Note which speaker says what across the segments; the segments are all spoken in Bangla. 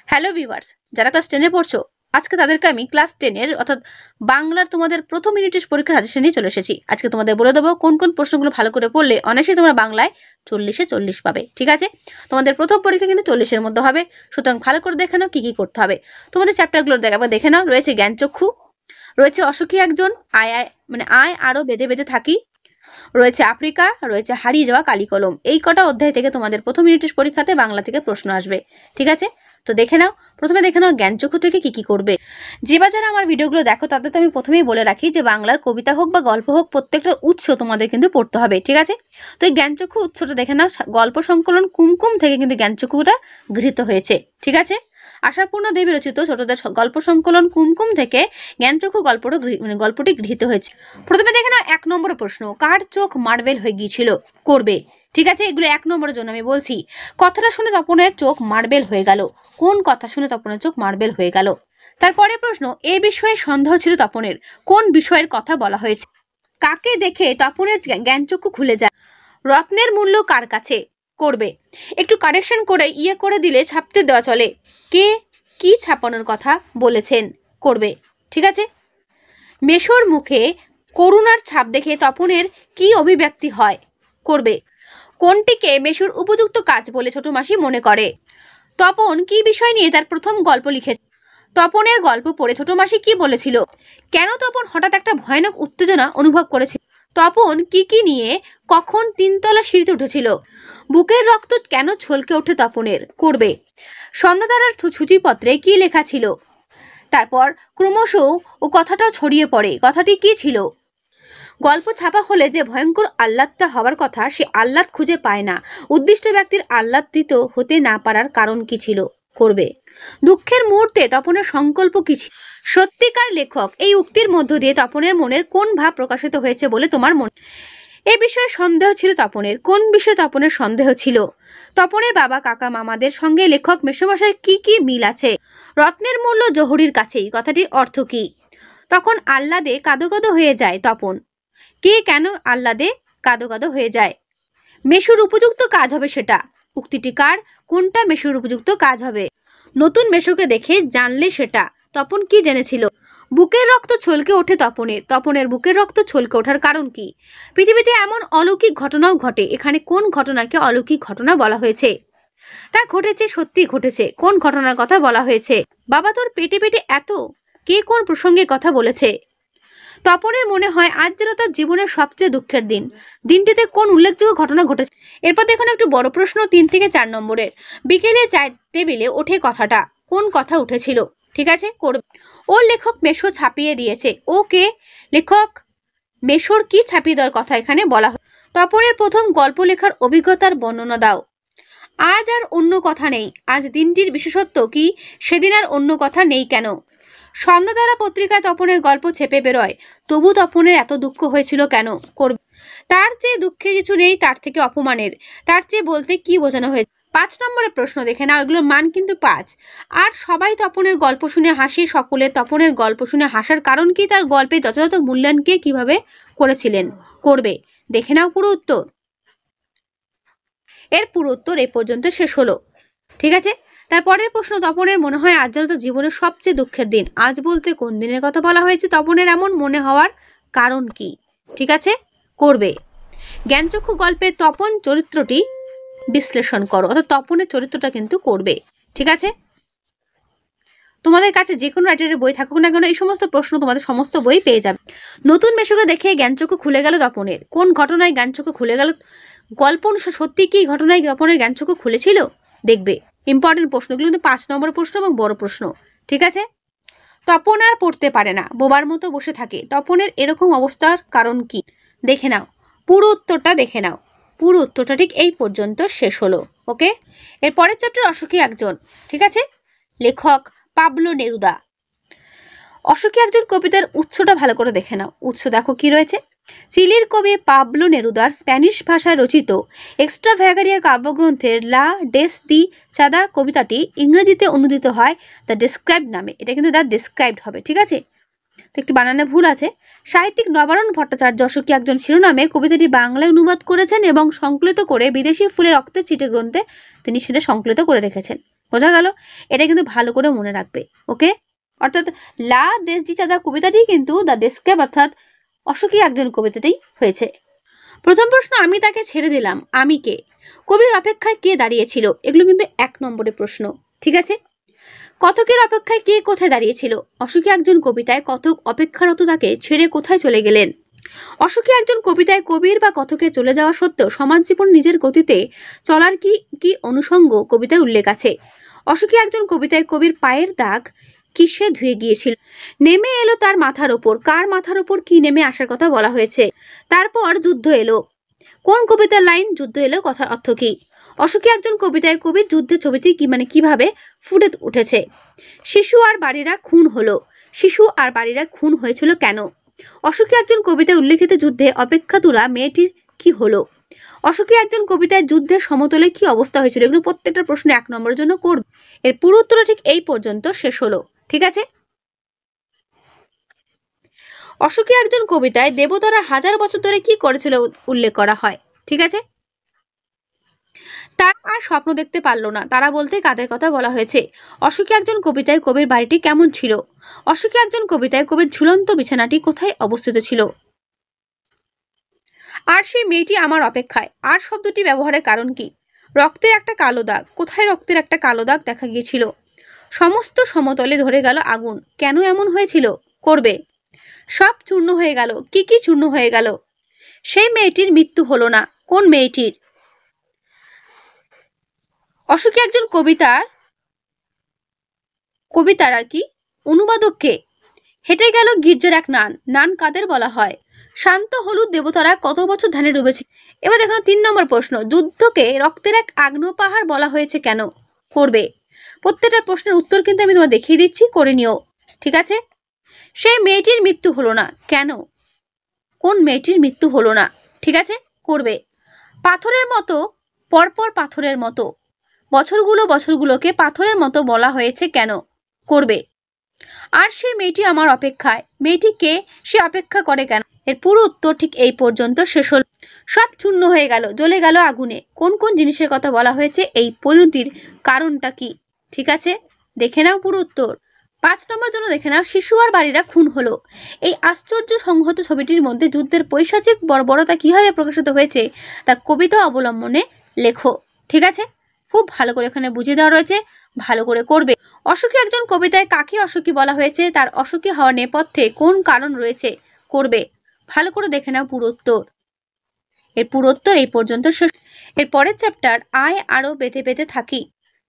Speaker 1: হ্যালো ভিউয়ার্স, যারা ক্লাস 10 এ পড়ছো আজকে তাদেরকে আমি ক্লাস 10 এর অর্থাৎ বাংলার তোমাদের প্রথম ইউনিটের পরীক্ষার সাজেশন নিয়ে চলে এসেছি। আজকে তোমাদের বলে দেবো কোন কোন প্রশ্নগুলো ভালো করে পড়লে অনায়াসে তোমরা বাংলায় 40-এ 40 পাবে। ঠিক আছে, তোমাদের প্রথম পরীক্ষা কিন্তু 40 এর মধ্যে হবে, সুতরাং ভালো করে দেখে নাও কি কি করতে হবে। তোমাদের চ্যাপ্টারগুলো দেখে নাও। রয়েছে জ্ঞানচক্ষু, রয়েছে অসুখী একজন, আয় আরো বেঁধে বেঁধে থাকি, রয়েছে আফ্রিকা, রয়েছে হারিয়ে যাওয়া কালিকলম। এই কটা অধ্যায় থেকে তোমাদের প্রথম ইউনিটের পরীক্ষাতে বাংলা থেকে প্রশ্ন আসবে। ঠিক আছে, তো দেখে নাও। প্রথমে দেখে নাও জ্ঞানচক্ষু থেকে কি কি করবে। যে বাজারে আমার ভিডিওগুলো দেখো তাদের তো আমি প্রথমেই বলে রাখি যে বাংলার কবিতা হোক বা গল্প হোক প্রত্যেকটা উৎস তোমাদের কিন্তু পড়তে হবে। ঠিক আছে, তো এই জ্ঞানচক্ষু উৎসটা দেখে নাও। গল্প সংকলন কুমকুম থেকে কিন্তু জ্ঞানচক্ষুটা গৃহীত হয়েছে। ঠিক আছে, আশাপূর্ণা দেবী রচিত ছোটদের গল্প সংকলন কুমকুম থেকে জ্ঞানচক্ষু গল্পটি গৃহীত হয়েছে। প্রথমে দেখে নাও 1 নম্বরের প্রশ্ন, কার চোখ মার্বেল হয়ে গিয়েছিল? করবে। ঠিক আছে, এগুলো 1 নম্বরের জন্য আমি বলছি। কথাটা শুনে তপনের চোখ মার্বেল হয়ে গেল। কোন কথা শুনে তপনের চোখ মার্বেল হয়ে গেল? তারপরে প্রশ্ন, এ বিষয়ে সন্দেহ ছিল তপনের, কোন বিষয়ের কথা বলা হয়েছে? কাকে দেখে তপনের জ্ঞানচক্ষু খুলে যায়? রত্নের মূল্য কার কাছে? করবে। একটু কারেকশন করে করে দিলে ছাপতে দেওয়া চলে। কে কি ছাপানোর কথা বলেছেন? করবে। ঠিক আছে, মেশোর মুখে করুণার ছাপ দেখে তপনের কি অভিব্যক্তি হয়? করবে। কোনটিকে মেশোর উপযুক্ত কাজ বলে ছোট মাসি মনে করে? তপন কি বিষয় নিয়ে তার প্রথম গল্প লিখেছে? তপনের গল্প পড়ে ছোট মাসি কি বলেছিল? কেন তপন হঠাৎ একটা ভয়ানক উত্তেজনা অনুভব করেছিল? তপন কি নিয়ে কখন 3তলা সিঁড়িতে উঠেছিল? বুকের রক্ত কেন ছলকে ওঠে তপনের? করবে। সন্ধ্যাতারার সূচিপত্রে কি লেখা ছিল? তারপর ক্রমশ ও কথাটাও ছড়িয়ে পড়ে। কথাটি কি ছিল? গল্প ছাপা হলে যে ভয়ঙ্কর আহ্লাদটা হওয়ার কথা সে আহ্লাদ খুঁজে পায় না। উদ্দিষ্ট ব্যক্তির আহ্লাদিত হতে না পারার কারণ কি ছিল? করবে। দুঃখের মুহূর্তে তপনের সংকল্প কি ছিল? সত্যিকার লেখক এই উক্তির মধ্য দিয়ে তপনের মনের কোন ভাব প্রকাশিত হয়েছে বলে তোমার মনে? এ বিষয়ে সন্দেহ ছিল তপনের। কোন বিষয়ে তপনের সন্দেহ ছিল? তপনের বাবা কাকা মামাদের সঙ্গে লেখক মেসোমশাইয়ের কি মিল আছে? রত্নের মূল্য জহুরির কাছেই, কথাটির অর্থ কি? তখন আহ্লাদে কাদো হয়ে যায় তপন। কে কেন আহ্লাদে কাদো হয়ে যায়? মেশুর উপযুক্ত কাজ হবে সেটা। উক্তিটি কার? কোনটা মেশুর উপযুক্ত কাজ হবে? নতুন মেশুকে দেখে জানলে সেটা। তপন কি জেনেছিল? বুকের রক্ত ছলকে ওঠে তপনের বুকের রক্ত ছলকে ওঠার কারণ কি? পৃথিবীতে এমন অলৌকিক ঘটনাও ঘটে, এখানে কোন ঘটনাকে অলৌকিক ঘটনা বলা হয়েছে? তা ঘটেছে, সত্যি ঘটেছে। কোন ঘটনার কথা বলা হয়েছে? বাবা তোর পেটে পেটে এত, কে কোন প্রসঙ্গে কথা বলেছে? তপনের মনে হয় আজ যেন তার জীবনের সবচেয়ে দুঃখের দিন। দিনটিতে কোন উল্লেখযোগ্য ঘটনা ঘটেছে? এরপর দেখুন একটু বড় প্রশ্ন 3 থেকে 4 নম্বরের। বিকেলে চায়ের টেবিলে ওঠে কথাটা, কোন কথা উঠেছিল? ঠিক আছে, করবে। ওর লেখক মেশো ছাপিয়ে দিয়েছে। ও কে? লেখক মেশোর কি ছাপিয়ে দেওয়ার কথা এখানে বলা হয়? তপনের প্রথম গল্প লেখার অভিজ্ঞতার বর্ণনা দাও। আজ আর অন্য কথা নেই। আজ দিনটির বিশেষত্ব কি? সেদিন আর অন্য কথা নেই কেন? সন্ধ্যাতারা পত্রিকায় তপনের গল্প ছেপে বেরোয়, তবু তপনের এত দুঃখ হয়েছিল কেন? করবে। তার চেয়ে দুঃখের কিছু নেই, তার থেকে অপমানের। তার চেয়ে বলতে কি বোঝানো হয়েছে? 5 নম্বরের প্রশ্ন দেখে নাও, এগুলোর মান কিন্তু 5। আর সবাই তপনের গল্প শুনে হাসি। সকলে তপনের গল্প শুনে হাসার কারণ কি? তার গল্পে যথাযথ মূল্যায়নকে কিভাবে করেছিলেন? করবে। দেখে নাও পুরো উত্তর। এর পুরো উত্তর এ পর্যন্ত শেষ হলো। ঠিক আছে, তারপরের প্রশ্ন, তপনের মনে হয় আজ যেন তো জীবনের সবচেয়ে দুঃখের দিন। আজ বলতে কোন দিনের কথা বলা হয়েছে? তপনের এমন মনে হওয়ার কারণ কি? ঠিক আছে, করবে। জ্ঞানচক্ষু গল্পে তপন চরিত্রটি বিশ্লেষণ করো, অর্থাৎ তপনের চরিত্রটা কিন্তু করবে। ঠিক আছে, তোমাদের কাছে যে কোনো রাইটারের বই থাকুক না কেন এই সমস্ত প্রশ্ন তোমাদের সমস্ত বই পেয়ে যাবে। নতুন মেশোকে দেখে জ্ঞানচক্ষু খুলে গেল তপনের। কোন ঘটনায় জ্ঞানচক্ষু খুলে গেল? গল্প অনুসারে সত্যি কি ঘটনায় তপনের জ্ঞানচক্ষু খুলেছিল? দেখবে। ইম্পর্টেন্ট প্রশ্নগুলো কিন্তু 5 নম্বরের প্রশ্ন এবং বড় প্রশ্ন। ঠিক আছে, তপন আর পড়তে পারে না, বোবার মতো বসে থাকে। তপনের এরকম অবস্থার কারণ কি? দেখে নাও পুরো উত্তরটা। দেখে নাও পুরো উত্তরটা। ঠিক এই পর্যন্ত শেষ হলো। ওকে, এর পরের চ্যাপ্টার অসুখী একজন। ঠিক আছে, লেখক পাবলো নেরুদা। অসুখী একজন কবিতার উৎসটা ভালো করে দেখে নাও। উৎস দেখো কি রয়েছে। চিলির কবি পাবলো নেরুদার স্প্যানিশ ভাষায় রচিত এক্সট্রাভ্যাগারিয়া কাব্যগ্রন্থের লা ডেস দি চাদা কবিতাটি ইংরেজিতে অনুদিত হয় দ্য ডিসক্রাইবড নামে। এটা কিন্তু দ্য ডিসক্রাইবড হবে। ঠিক আছে, তো একটি বানানে ভুল আছে। সাহিত্যিক নবারুণ ভট্টাচার্য অসুখী একজন শিরোনামে কবিতাটি বাংলায় অনুবাদ করেছেন এবং সংকলিত করে বিদেশি ফুলের রক্তের চিঠি গ্রন্থে তিনি সেটা সংকলিত করে রেখেছেন। বোঝা গেল? এটা কিন্তু ভালো করে মনে রাখবে। ওকে, অর্থাৎ লা দেশ জি চাঁদা কবিতাটি কিন্তু দ্য ডেস্কেপ অর্থাৎ অশোকী একজন কবিতাতেই হয়েছে। প্রথম প্রশ্ন, আমি তাকে ছেড়ে দিলাম, আমি কে? কবির অপেক্ষায় কে দাঁড়িয়েছিল? এগুলো কিন্তু 1 নম্বরের প্রশ্ন। ঠিক আছে। কথকের অপেক্ষায় কে কোথায় দাঁড়িয়েছিল? অশোকী একজন কবিতায় কথক অপেক্ষারত তাকে ছেড়ে কোথায় চলে গেলেন? অশোকী একজন কবিতায় কবির বা কথকের চলে যাওয়া সত্ত্বেও সমাজ জীবন নিজের গতিতে চলার কি কি অনুষঙ্গ কবিতায় উল্লেখ আছে? অশোকী একজন কবিতায় কবির পায়ের দাগ কিসে ধুয়ে গিয়েছিল? নেমে এলো তার মাথার ওপর, কার মাথার ওপর কি নেমে আসার কথা বলা হয়েছে? তারপর যুদ্ধ এলো, কোন কবিতার লাইন যুদ্ধ এলো কথার অর্থ কি? অশোকী একজন কবিতায় কবির যুদ্ধের ছবিটি কিভাবে ফুটে উঠেছে? শিশু আর বাড়িরা খুন হলো, শিশু আর বাড়িরা খুন হয়েছিল কেন? অশোকী একজন কবিতায় উল্লেখিত যুদ্ধে অপেক্ষাতুরা মেয়েটির কি হলো? অশোকী একজন কবিতায় যুদ্ধের সমতলে কি অবস্থা হয়েছিল? এগুলো প্রত্যেকটা প্রশ্ন 1 নম্বরের জন্য করবে। এর পুরো উত্তর ঠিক এই পর্যন্ত শেষ হলো। ঠিক আছে। অশোকী একজন কবিতায় দেবতারা 1000 বছর ধরে কি করেছিল উল্লেখ করা হয়। ঠিক আছে। তারা আর স্বপ্ন দেখতে পারলো না, তারা বলতে কাদের কথা বলা হয়েছে? অশোকী একজন কবিতায় কবির বাড়িটি কেমন ছিল? অশোকী একজন কবিতায় কবির ঝুলন্ত বিছানাটি কোথায় অবস্থিত ছিল? আর সেই মেয়েটি আমার অপেক্ষায়, আর শব্দটি ব্যবহারের কারণ কি? রক্তের একটা কালো দাগ, কোথায় রক্তের একটা কালো দাগ দেখা গিয়েছিল? সমস্ত সমতলে ধরে গেল আগুন, কেন এমন হয়েছিল? করবে। সব চূর্ণ হয়ে গেল, কি কি চূর্ণ হয়ে গেল? সেই মেয়েটির মৃত্যু হলো না, কোন মেয়েটির? অশোকী একজন কবিতার আর কি অনুবাদক কে? হেঁটে গেল গির্জার এক নান, নান কাদের বলা হয়? শান্ত হলুদ দেবতারা কত বছর ধ্যানে ডুবেছে? এবার দেখো 3 নম্বর প্রশ্ন, যুদ্ধকে রক্তের এক আগ্নেয় পাহাড় বলা হয়েছে কেন? করবে। প্রত্যেকটা প্রশ্নের উত্তর কিন্তু আমি তোমায় দেখিয়ে দিচ্ছি, করে নিও। ঠিক আছে। সেই মেয়েটির মৃত্যু হলো না কেন? কোন মেয়েটির মৃত্যু হলো না? ঠিক আছে, করবে। পাথরের মতো, পরপর পাথরের মতো, বছরগুলোকে পাথরের মতো বলা হয়েছে কেন? করবে। আর সেই মেয়েটি আমার অপেক্ষায়, মেয়েটিকে সে অপেক্ষা করে কেন? এর পুরো উত্তর ঠিক এই পর্যন্ত শেষ হল। সব চূর্ণ হয়ে গেল, জ্বলে গেল আগুনে, কোন কোন জিনিসের কথা বলা হয়েছে? এই পরিণতির কারণটা কি? ঠিক আছে, দেখে নাও পুরো উত্তর। 5 নম্বর জন্য দেখে নাও, শিশু আর বাড়িরা খুন হলো। এই আশ্চর্য সংহত ছবিটির মধ্যে যুদ্ধের পৈশাচিক বর্বরতা কিভাবে প্রকাশিত হয়েছে তা কবিতা অবলম্বনে লেখো। ঠিক আছে, খুব ভালো করে এখানে বুঝিয়ে দেওয়া রয়েছে, ভালো করে করবে। অশোকী একজন কবিতায় কাকে অশোকী বলা হয়েছে? তার অশোকী হওয়ার নেপথ্যে কোন কারণ রয়েছে? করবে। ভালো করে দেখে নাও পুরো উত্তর। এর পুরো উত্তর এই পর্যন্ত শেষ। এর পরের চ্যাপ্টার আয় আরো বেঁধে বেঁধে থাকি,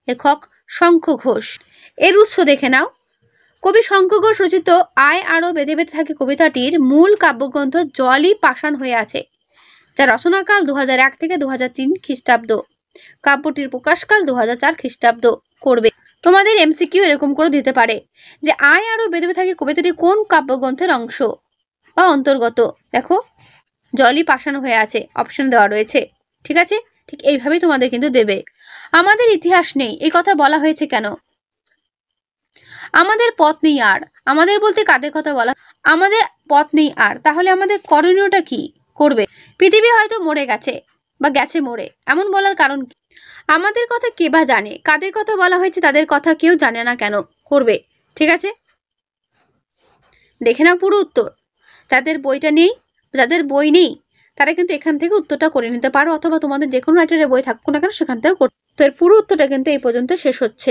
Speaker 1: লেখক শঙ্খ ঘোষ। এর উৎস দেখে নাও। কবি শঙ্খ ঘোষ রচিত আয় আরো বেঁধে বেঁধে থাকি কবিতাটির মূল কাব্যগ্রন্থ জলই পাষাণ হয়ে আছে, যার রচনাকাল 2001 থেকে 2003 খ্রিস্টাব্দ। কাব্যটির প্রকাশকাল 2004 খ্রিস্টাব্দ। করবে। তোমাদের এমসিকিউ এরকম করে দিতে পারে যে আয় আরো বেঁধে বেঁধে থাকি কবিতাটি কোন কাব্যগ্রন্থের অংশ বা অন্তর্গত? দেখো, জলই পাষাণ হয়ে আছে, অপশন দেওয়া রয়েছে। ঠিক আছে, ঠিক এইভাবেই তোমাদের কিন্তু দেবে। আমাদের ইতিহাস নেই, এই কথা বলা হয়েছে কেন? আমাদের পথ নেই আর, আমাদের বলতে কাদের কথা বলা? আমাদের পথ নেই আর, তাহলে আমাদের করণীয়টা কি? করবে। পৃথিবী হয়তো মরে গেছে বা গেছে মরে, এমন বলার কারণ কি? আমাদের কথা কে বা জানে, কাদের কথা বলা হয়েছে তাদের কথা কেউ জানে না কেন? করবে। ঠিক আছে, দেখে নাও পুরো উত্তর। যাদের বইটা নেই, যাদের বই নেই, তারা কিন্তু এখান থেকে উত্তরটা করে নিতে পারো, অথবা তোমাদের যে কোনো রাইটারের বই থাকুক না কেন সেখান থেকে করতে। তো এর পুরো উত্তরটা কিন্তু এই পর্যন্ত শেষ হচ্ছে।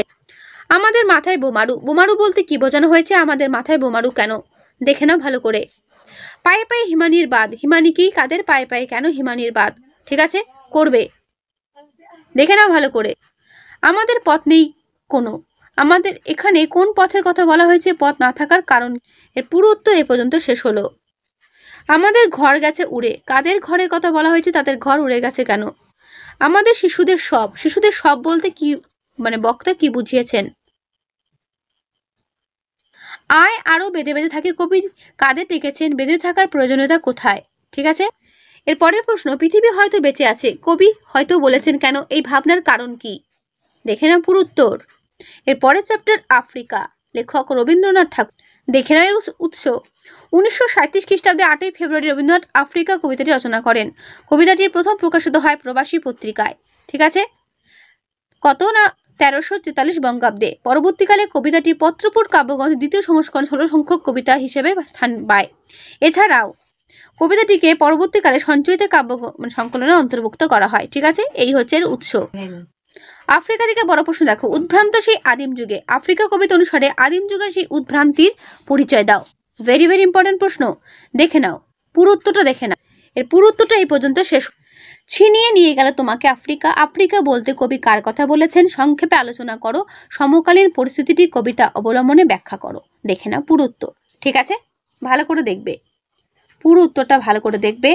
Speaker 1: আমাদের মাথায় বোমারু, বোমারু বলতে কি বোঝানো হয়েছে? আমাদের মাথায় বোমারু কেন? দেখে নাও ভালো করে। পায়ে পায়ে হিমানির বাদ, হিমানি কি? কাদের পায়ে পায়ে কেন হিমানির বাদ? ঠিক আছে, করবে। দেখে নাও ভালো করে। আমাদের পথ নেই কোনো, আমাদের এখানে কোন পথের কথা বলা হয়েছে? পথ না থাকার কারণ। এর পুরো উত্তর এ পর্যন্ত শেষ হলো। আমাদের ঘর গেছে উড়ে, কাদের ঘরের কথা বলা হয়েছে? তাদের ঘর উড়ে গেছে কেন? আমাদের শিশুদের সব, শিশুদের সব বলতে কি মানে বক্তা কি বুঝিয়েছেন? আয় আরো বেঁধে বেঁধে থাকে কবি কাদের ডেকেছেন? বেঁধে থাকার প্রয়োজনীয়তা কোথায়? ঠিক আছে, এর পরের প্রশ্ন, পৃথিবী হয়তো বেঁচে আছে, কবি হয়তো বলেছেন কেন? এই ভাবনার কারণ কি? দেখে নাও পুরো উত্তর। এর পরের চ্যাপ্টার আফ্রিকা, লেখক রবীন্দ্রনাথ ঠাকুর। দেখে নাও এর উৎস। 1937 খ্রিস্টাব্দে 8ই ফেব্রুয়ারি রবীন্দ্রনাথ আফ্রিকা কবিতাটি রচনা করেন। কবিতাটির প্রথম প্রকাশিত হয় প্রবাসী পত্রিকায়। ঠিক আছে, কত না 1343 বঙ্গাব্দে। পরবর্তীকালে কবিতাটি পত্রপুট কাব্যগ্রন্থের দ্বিতীয় সংস্করণ 16 সংখ্যক কবিতা হিসেবে স্থান পায়। এছাড়াও কবিতাটিকে পরবর্তীকালে সঞ্চয়িত কাব্য সংকলনে অন্তর্ভুক্ত করা হয়। ঠিক আছে, এই হচ্ছে এর উৎস। আফ্রিকা থেকে বড় প্রশ্ন দেখো, উদ্ভ্রান্ত সেই আদিম যুগে। আফ্রিকা কবিতা অনুসারে আদিম যুগের সেই উদ্ভ্রান্তির পরিচয় দাও। ভেরি ভেরি ইম্পর্টেন্ট প্রশ্ন, দেখে নাও, পুরো উত্তরটা দেখে নাও। এর পুরো উত্তরটা এই পর্যন্ত শেষ। ছিনিয়ে নিয়ে গেল তোমাকে আফ্রিকা। আফ্রিকা বলতে কবি কার কথা বলেছেন? সংক্ষেপে আলোচনা করো। সমকালীন পরিস্থিতিটি কবিতা অবলম্বনে ব্যাখ্যা করো। দেখে নাও পুরো উত্তর। ঠিক আছে, ভালো করে দেখবে, পুরো উত্তরটা ভালো করে দেখবে।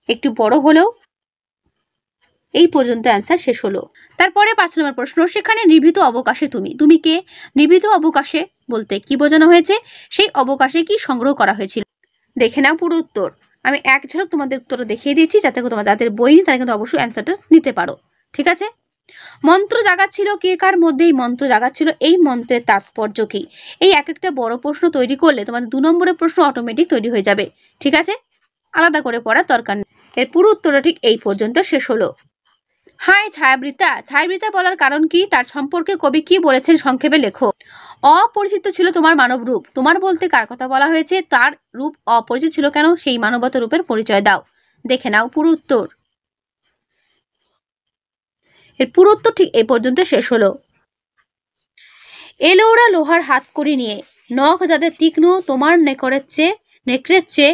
Speaker 1: একটু বড় হলেও এই পর্যন্ত অ্যান্সার শেষ হলো। তারপরে 5 নম্বর প্রশ্ন, সেখানে নিভৃত অবকাশে তুমি। তুমি কে? নিভৃত অবকাশে বলতে কি বোঝানো হয়েছে? সেই অবকাশে কি সংগ্রহ করা হয়েছিল? দেখে নাও পুরো উত্তর। আমি এক ঝলক তোমাদের উত্তরটা দেখিয়ে দিচ্ছি, যাতে তোমার যাদের বই নেই তারা কিন্তু অবশ্যই অ্যান্সারটা নিতে পারো। ঠিক আছে, মন্ত্র জাগাচ্ছিল কে? কার মধ্যে এই মন্ত্র জাগাচ্ছিল? এই মন্ত্রের তাৎপর্য কি? এই এক একটা বড় প্রশ্ন তৈরি করলে তোমাদের 2 নম্বরের প্রশ্ন অটোমেটিক তৈরি হয়ে যাবে। ঠিক আছে, আলাদা করে পড়ার দরকার নেই। এর পুরো উত্তরটা ঠিক এই পর্যন্ত শেষ হলো। হাই ছায়াবৃতা। ছায়াবৃতা বলার কারণ কি? তার সম্পর্কে কবি কি বলেছেন সংক্ষেপে লেখো। অপরিচিত ছিল তোমার মানব রূপ। তোমার বলতে কার কথা বলা হয়েছে? তার রূপ অপরিচিত ছিল কেন? সেই মানবত রূপের পরিচয় দাও। দেখে নাও পুরো উত্তর। এর পুরো উত্তর ঠিক এই পর্যন্ত শেষ হলো। এলো ওরা লোহার হাত করি নিয়ে, নখ যাদের তীক্ষ্ণ তোমার নেকড়ের চেয়ে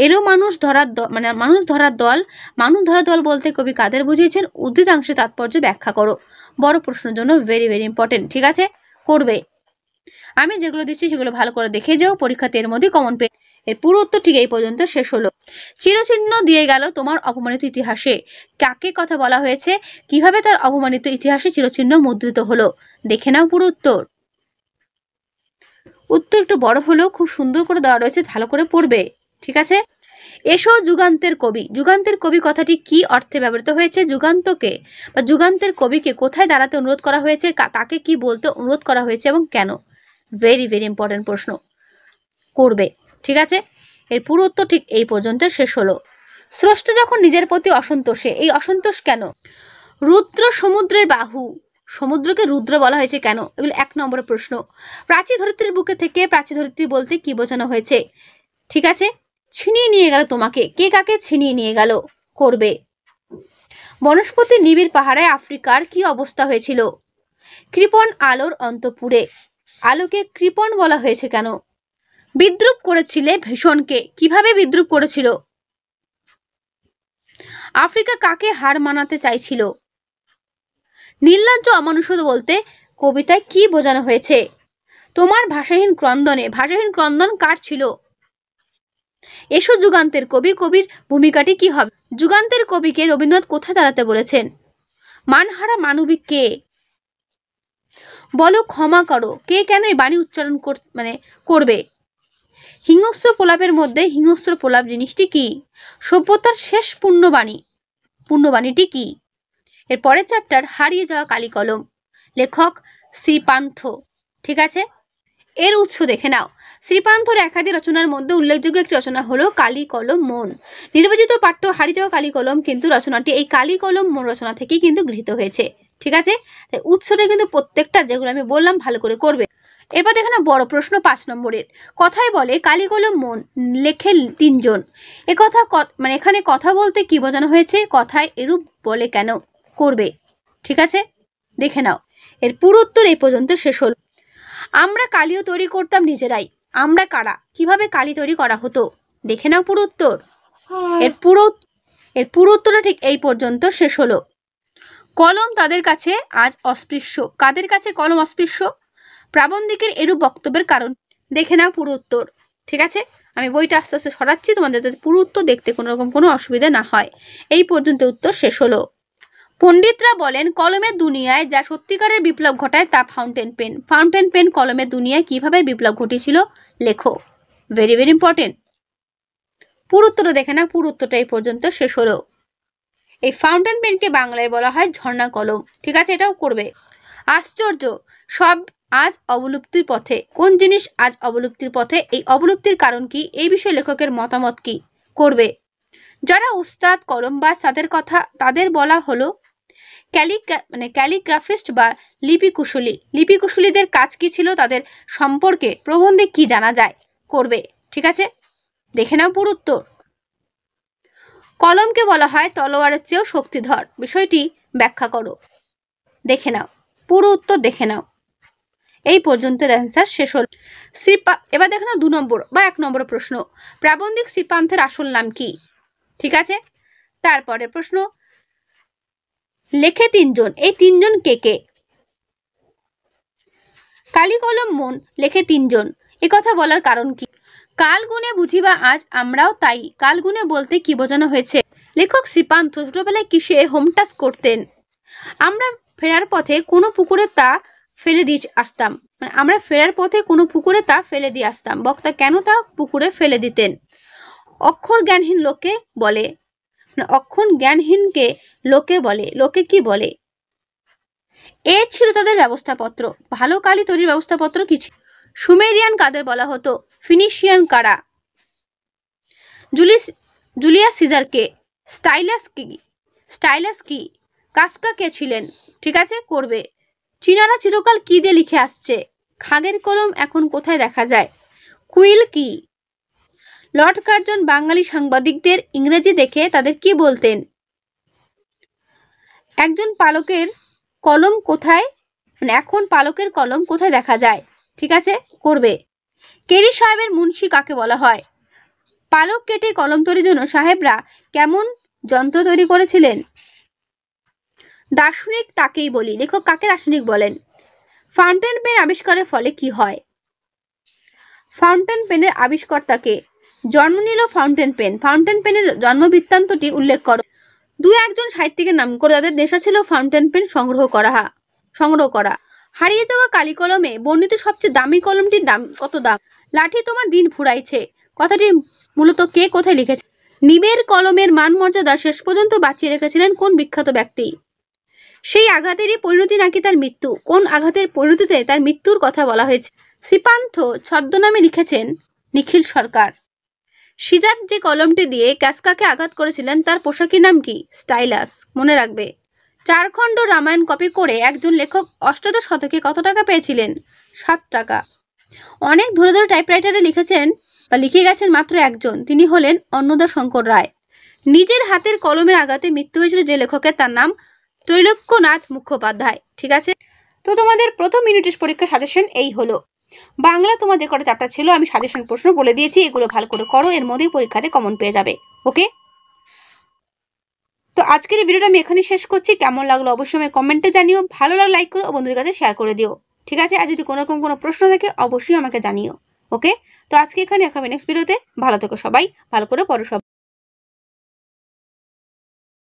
Speaker 1: এলো মানুষ ধরার দল, মানে মানুষ ধরার দল। মানুষ ধরার দল বলতে কবি কাদের বুঝিয়েছেন? উদ্ধৃতাংশে তাৎপর্য ব্যাখ্যা করো। বড় প্রশ্নের জন্য ভেরি ভেরি ইম্পর্টেন্ট। ঠিক আছে, করবে। আমি যেগুলো দিচ্ছি সেগুলো ভালো করে দেখে যাও, পরীক্ষাতে এর মধ্যে কমন পেয়ে। এর পুরো উত্তর ঠিক এই পর্যন্ত শেষ হলো। চিরচিহ্ন দিয়ে গেল তোমার অপমানিত ইতিহাসে। কাকে কথা বলা হয়েছে? কিভাবে তার অপমানিত ইতিহাসে চিরচিহ্ন মুদ্রিত হলো? দেখে নাও পুরো উত্তর। উত্তর একটু বড় হলেও খুব সুন্দর করে দেওয়া রয়েছে, ভালো করে পড়বে। ঠিক আছে, এসো যুগান্তের কবি। যুগান্তের কবি কথাটি কি অর্থে ব্যবহৃত হয়েছে? যুগান্তকে বা যুগান্তের কবিকে কোথায় দাঁড়াতে অনুরোধ করা হয়েছে? তাকে কি বলতে অনুরোধ করা হয়েছে এবং কেন? ভেরি ভেরি ইম্পর্টেন্ট প্রশ্ন, করবে। ঠিক আছে, এর পুরো উত্তর ঠিক এই পর্যন্ত শেষ হলো। স্রষ্টা যখন নিজের প্রতি অসন্তোষে, এই অসন্তোষ কেন? রুদ্র সমুদ্রের বাহু। সমুদ্রকে রুদ্র বলা হয়েছে কেন? এগুলো 1 নম্বরের প্রশ্ন। প্রাচী ধরিত্রীর বুকে থেকে, প্রাচী ধরিত্রী বলতে কি বোঝানো হয়েছে? ঠিক আছে, ছিনিয়ে নিয়ে গেল তোমাকে। কে কাকে ছিনিয়ে নিয়ে গেল? করবে। বনস্পতি নিবিড় পাহাড়ে আফ্রিকার কি অবস্থা হয়েছিল? কৃপণ আলোর অন্তপুরে। আলোকে কৃপণ বলা হয়েছে কেন? বিদ্রুপ করেছিলে ভীষণকে। কিভাবে বিদ্রুপ করেছিল? আফ্রিকা কাকে হার মানাতে চাইছিল? নির্লজ্জ অমানুষদ বলতে কবিতায় কি বোঝানো হয়েছে? তোমার ভাষাহীন ক্রন্দনে। ভাষাহীন ক্রন্দন কার ছিল? এসো যুগান্তের কবি। কবির ভূমিকাটি কি হবে? যুগান্তের কবিকে রবীন্দ্রনাথ কোথায় দাঁড়াতে বলেছেন? মানহারা মানবিক কে? বলো ক্ষমা করো। কে কেন এই বাণী উচ্চারণ করবে? হিংস্র প্রলাপের মধ্যে হিংস্র প্রলাপ জিনিসটি কি? সভ্যতার শেষ পূর্ণবাণী। পূর্ণবাণীটি কি? এর পরের চ্যাপ্টার হারিয়ে যাওয়া কালি কলম। লেখক শ্রীপান্থ। ঠিক আছে, এর উৎস দেখে নাও। শ্রীপান্থর একাধিক রচনার মধ্যে উল্লেখযোগ্য একটি রচনা হলো কালি কলম মন। নির্বাচিত পাঠ্য হারিয়ে যাওয়া কালি কলম, কিন্তু রচনাটি এই কালি কলম মন রচনা থেকেই কিন্তু গৃহীত হয়েছে। ঠিক আছে, তাই উৎসটা কিন্তু প্রত্যেকটা যেগুলো আমি বললাম ভালো করে করবে। এরপর দেখে না বড় প্রশ্ন 5 নম্বরের। কথায় বলে কালি কলম মন লেখে 3 জন। একথা এখানে কথা বলতে কি বোঝানো হয়েছে? কথায় এরূপ বলে কেন? করবে। ঠিক আছে, দেখে নাও। এর পুরো উত্তর এই পর্যন্ত শেষ হল। আমরা কালিও তৈরি করতাম নিজেরাই। আমরা কারা? কিভাবে কালি তৈরি করা হতো? দেখে নাও পুরো উত্তর। এর পুরো উত্তরটা ঠিক এই পর্যন্ত শেষ হলো। কলম তাদের কাছে আজ অস্পৃশ্য। কাদের কাছে কলম অস্পৃশ্য? প্রাবন্ধিকের এরূপ বক্তব্যের কারণ। দেখে নাও পুরো উত্তর। ঠিক আছে, আমি বইটা আস্তে আস্তে সরাচ্ছি, তোমাদের যাতে পুরো উত্তর দেখতে কোনো রকম কোনো অসুবিধা না হয়। এই পর্যন্ত উত্তর শেষ হলো। পণ্ডিতরা বলেন কলমের দুনিয়ায় যা সত্যিকারের বিপ্লব ঘটায় তা ফাউন্টেন পেন। ফাউন্টেন পেন কলমের দুনিয়ায় কিভাবে বিপ্লব ঘটিয়েছিল? লেখো। Very very important. পুরো উত্তরটা দেখে না, পুরো উত্তরটা এই পর্যন্ত শেষ হলো। এই ফাউন্টেন পেনকে বাংলায় বলা হয় ঝর্ণা কলম। ঠিক আছে, এটাও করবে। আশ্চর্য, সব আজ অবলুপ্তির পথে। কোন জিনিস আজ অবলুপ্তির পথে? এই অবলুপ্তির কারণ কি? এই বিষয়ে লেখকের মতামত কি? করবে। যারা উস্তাদ কলমবাজ তাদের বলা হলো ক্যালিগ্রাফিস্ট বা লিপিকুশলী। লিপিকুশলীদের কাজ কি ছিল, তাদের সম্পর্কে প্রবন্ধে কি জানা যায়? করবে। ঠিক আছে, দেখে নাও পুরো উত্তর। কলমকে বলা হয় তলোয়ারের চেয়েও শক্তিধর, বিষয়টি ব্যাখ্যা করো। দেখে নাও পুরো উত্তর, দেখে নাও। এই পর্যন্তের অ্যান্সার শেষ হল। এবার দেখে নাও 2 নম্বর বা 1 নম্বর প্রশ্ন, প্রাবন্ধিক শ্রীপান্থের আসল নাম কি? ঠিক আছে, তারপরে প্রশ্ন, লেখে 3 জন, এই 3 জন কে কে? কালি কলম মন লেখে 3 জন, এ কথা বলার কারণ কি? কাল গুণে বুঝিবা আজ আমরাও তাই, কাল গুণে বলতে কি বোঝানো হয়েছে? লেখক শ্রীপান্থ ছোটবেলায় কিসে হোম টাস্ক করতেন? আমরা ফেরার পথে কোনো পুকুরে তা ফেলে দিয়ে আসতাম, মানে আমরা ফেরার পথে কোনো পুকুরে তা ফেলে দিয়ে আসতাম। বক্তা কেন তা পুকুরে ফেলে দিতেন? অক্ষর জ্ঞানহীন লোকে বলে, অক্ষর জ্ঞানহীনকে লোকে বলে, লোকে কি বলে? এ ছিল তাদের ব্যবস্থাপত্র। ভালো কালি তৈরির ব্যবস্থাপত্র কি ছিল? সুমেরিয়ান কাদের বলা হতো? ফিনিশিয়ান কারা? জুলিয়াস সিজারকে? স্টাইলাস কি? কাসকা কে ছিলেন? ঠিক আছে, করবে। চীনারা চিরকাল কি দিয়ে লিখে আসছে? খাগের কলম এখন কোথায় দেখা যায়? কুইল কি? লর্ড কার্জন বাঙালি সাংবাদিকদের ইংরেজি দেখে তাদের কি বলতেন? একজন পালকের কলম কোথায়, মানে এখন পালকের কলম কোথায় দেখা যায়? ঠিক আছে, করবে। কেরি সাহেবের মুন্সি কাকে বলা হয়? পালক কেটে কলম তৈরির জন্য সাহেবরা কেমন যন্ত্র তৈরি করেছিলেন? দার্শনিক তাকেই বলি, লেখক কাকে দার্শনিক বলেন? ফাউন্টেন পেন আবিষ্কারের ফলে কি হয়? ফাউন্টেন পেনের আবিষ্কর্তাকে? জন্ম নিল ফাউন্টেন পেন, ফাউন্টেন পেনের জন্ম বৃত্তান্তটি উল্লেখ করো। 2-1 জন সাহিত্যিকের নাম করে যাদের নেশা ছিল ফাউন্টেন পেন সংগ্রহ করা। হারিয়ে যাওয়া কালি কলমে বর্ণিত সবচেয়ে দামি কলমটির দাম কত? দাম? লাঠি তোমার দিন ফুরাইছে কথাটি মূলত কে কোথায় লিখেছে? নিবের কলমের মান মর্যাদা শেষ পর্যন্ত বাঁচিয়ে রেখেছিলেন কোন বিখ্যাত ব্যক্তি? সেই আঘাতেরই পরিণতি নাকি তার মৃত্যু? কোন আঘাতের পরিণতিতে তার মৃত্যুর কথা বলা হয়েছে? শ্রীপান্থ ছদ্মনামে লিখেছেন নিখিল সরকার। সিজার যে কলমটি দিয়ে কাসকাকে আঘাত করেছিলেন তার পোশাকি নাম কি? স্টাইলাস, মনে রাখবে। 4 খণ্ড রামায়ণ কপি করে একজন লেখক অষ্টাদশ শতকে কত টাকা পেয়েছিলেন? 7 টাকা। অনেক ধরে ধরে টাইপরাইটারে লিখেছেন বা লিখে গেছেন মাত্র একজন, তিনি হলেন অন্নদাশঙ্কর রায়। নিজের হাতের কলমের আঘাতে মৃত্যু হয়েছিল যে লেখকের, তার নাম ত্রৈলোক্যনাথ মুখোপাধ্যায়। ঠিক আছে, তো তোমাদের প্রথম ইউনিট পরীক্ষা সাজেশন এই হলো। বাংলা তোমাদের কটা চ্যাপ্টার ছিল আমি সাজেশন প্রশ্ন বলে দিয়েছি, এগুলো ভালো করে করো, এর মধ্যেই পরীক্ষাতে কমন পেয়ে যাবে। ওকে, তো আজকের এই ভিডিওটা আমি এখানেই শেষ করছি। কেমন লাগলো অবশ্যই আমি কমেন্টে জানিও, ভালো লাগলে লাইক করো ও বন্ধুদের কাছে শেয়ার করে দিও। ঠিক আছে, আর যদি কোনো রকম কোনো প্রশ্ন থাকে অবশ্যই আমাকে জানিও। ওকে, তো আজকে এখানে নেক্সট ভিডিওতে। ভালো থেকো সবাই, ভালো করে পড়ো সবাই।